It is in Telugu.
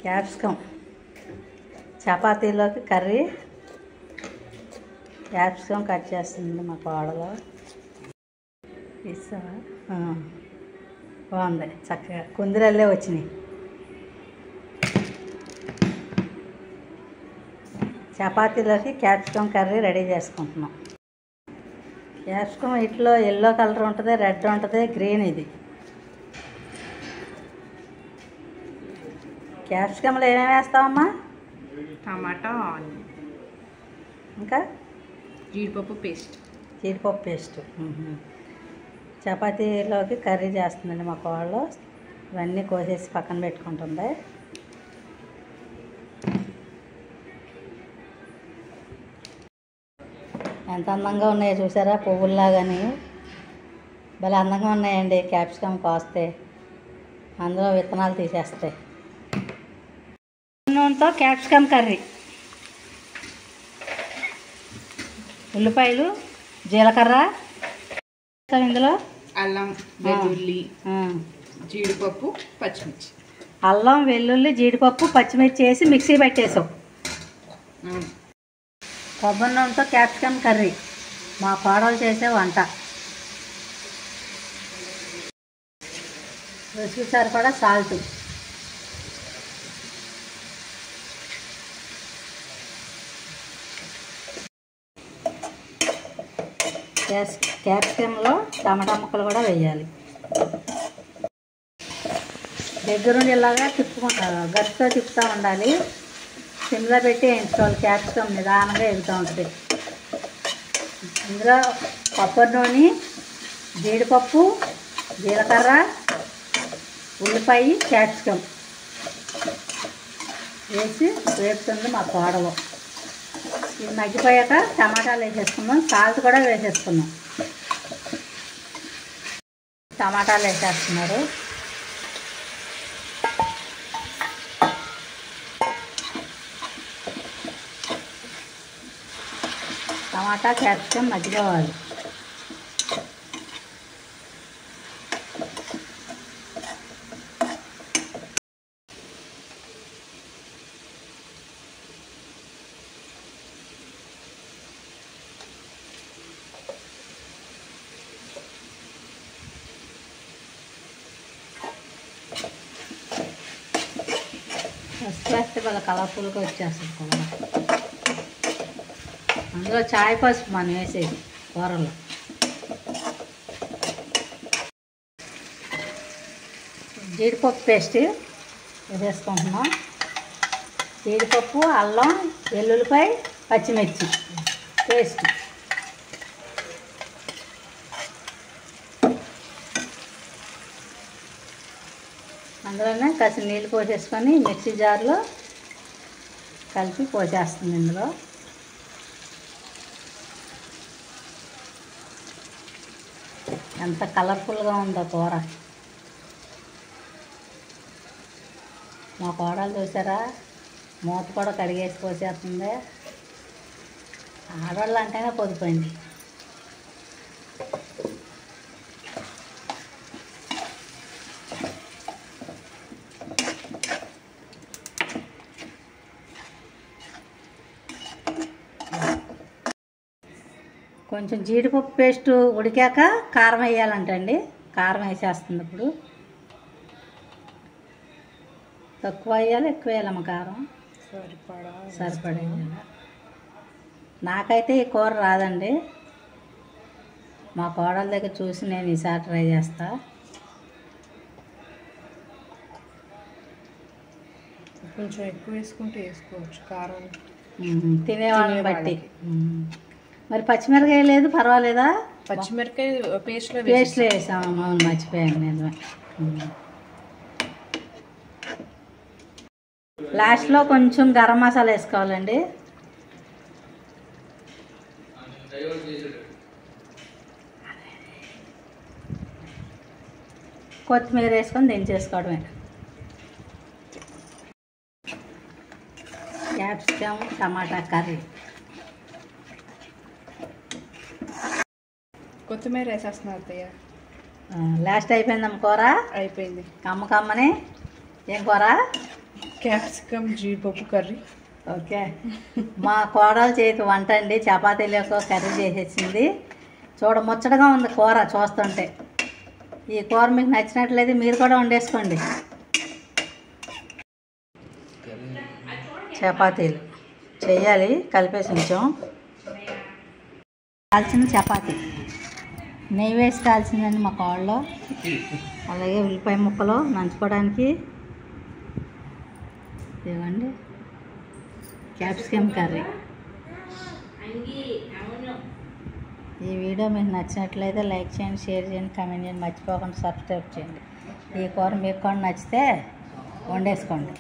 క్యాప్సికమ్ చపాతీలోకి కర్రీ క్యాప్సికమ్ కట్ చేస్తుంది మా కోడలు. ఇస్తావా? బాగుంది, చక్కగా కుందిరల్లే వచ్చినాయి. చపాతీలోకి క్యాప్సికమ్ కర్రీ రెడీ చేసుకుంటున్నాం. క్యాప్సికమ్ ఇట్లో ఎల్లో కలర్ ఉంటుంది, రెడ్ ఉంటుంది, గ్రీన్. ఇది క్యాప్సికమ్లో ఏమేమి వేస్తావమ్మా? టమాటా, ఇంకా జీడిపప్పు పేస్ట్. జీడిపప్పు పేస్ట్. చపాతీలోకి కర్రీ చేస్తుందండి మా కోళ్ళు. ఇవన్నీ కోసేసి పక్కన పెట్టుకుంటుంది. ఎంత అందంగా ఉన్నాయో చూసారా, పువ్వుల్లాగాని. భలే అందంగా ఉన్నాయండి క్యాప్సికమ్ కోస్తే. అందులో విత్తనాలు తీసేస్తాయి. నూనెతో క్యాప్సికమ్ కర్రీ. ఉల్లిపాయలు, జీలకర్ర, ఇందులో అల్లం వెల్లుల్లి, జీడిపప్పు, పచ్చిమిర్చి. అల్లం వెల్లుల్లి జీడిపప్పు పచ్చిమిర్చి వేసి మిక్సీ పెట్టేసాం. కొబ్బరి నూనెతో క్యాప్సికమ్ కర్రీ మా కోడలు చేసే వంట. రుచికి సరిపడా సాల్ట్. క్యాప్సికంలో టమాటా ముక్కలు కూడా వేయాలి. దగ్గరుండి ఇలాగా గట్టితో తిప్పుతూ ఉండాలి. సిమ్లో పెట్టి వేయించుకోవాలి. క్యాప్సికమ్ నిదానంగా ఎగుతూ ఉంటుంది. ఇందులో కొబ్బరి నూనె, జీడిపప్పు, జీలకర్ర, ఉల్లిపాయ, క్యాప్సికమ్ వేసి వేపుతుంది మా కోడలు. ఇది మగ్గిపోయాక టమాటాలు వేసేసుకున్నాం. సాల్ట్ కూడా వేసేసుకున్నాం. టమాటాలు వేసేస్తున్నారు. టమాటా క్యాప్సికమ్ మగ్గిపోవాలి. వేస్తే వాళ్ళ కలర్ఫుల్గా వచ్చేస్తుంది కూర. అందులో చాయ్ పసుపు మనం వేసేది కూరలో. జీడిపప్పు పేస్ట్ వేసేసుకుంటున్నాం. జీడిపప్పు, అల్లం, వెల్లుల్లిపాయ, పచ్చిమిర్చి పేస్ట్. అందులోనే కాసిన నీళ్ళు పోసేసుకొని మిక్సీ జార్లో కలిపి పోసేస్తుంది. ఇందులో ఎంత కలర్ఫుల్గా ఉందో కూర. మా కోడలు చూసారా, మూత కూడా కడిగేసి పోసేస్తుంది. ఆడవాళ్ళు అంటేనే పొదిపోయింది. కొంచెం జీడిపప్పు పేస్ట్ ఉడికాక కారం వేయాలంటండి. కారం వేసేస్తుంది. ఇప్పుడు తక్కువ వేయాలి, ఎక్కువ వేయాలమ్మ కారం? సరిపడా వేయాలి. నాకైతే ఈ కూర రాదండి. మా కోడల దగ్గర చూసి నేను ఈసారి ట్రై చేస్తా. కొంచెం ఎక్కువ వేసుకుంటే వేసుకోవచ్చు కారం, తినేవాళ్ళని బట్టి. మరి పచ్చిమిరకాయ లేదు, పర్వాలేదా? పచ్చిమిరకాయ పేస్ట్లో వేసాము. అవును, మర్చిపోయాను నేను. లాస్ట్లో కొంచెం గరం మసాలా వేసుకోవాలండి. కొత్తిమీర వేసుకొని దించేసుకోవడమే. క్యాప్సికమ్ టమాటా కర్రీ. కొత్తిమీర వేసేస్తున్నారు అత్తయ్య. లాస్ట్ అయిపోయిందమ్మ కూర. అయిపోయింది. కమ్మని. ఏం కూర? క్యాప్సికమ్ జీడిపప్పు కర్రీ. ఓకే, మా కోడలు చేతి వంట అండి. చపాతీలకు కర్రీ చేసేసింది. చూడ ముచ్చటగా ఉంది కూర చూస్తుంటే. ఈ కూర మీకు నచ్చినట్లయితే మీరు కూడా వండేసుకోండి. చపాతీలు చెయ్యాలి, కలిపేసి ఉంచాం. కాల్చిన చపాతీ నెయ్యి వేసి కాల్చిందండి మా కోడలో. అలాగే ఉల్లిపాయ ముక్కలు నంచుకోవడానికి ఇవ్వండి. Capsicum curry. ఈ వీడియో మీకు నచ్చినట్లయితే లైక్ చేయండి, షేర్ చేయండి, కామెంట్ చేయండి, మర్చిపోకుండా సబ్స్క్రైబ్ చేయండి. ఈ కూర మీకు కూడా నచ్చితే వండేసుకోండి.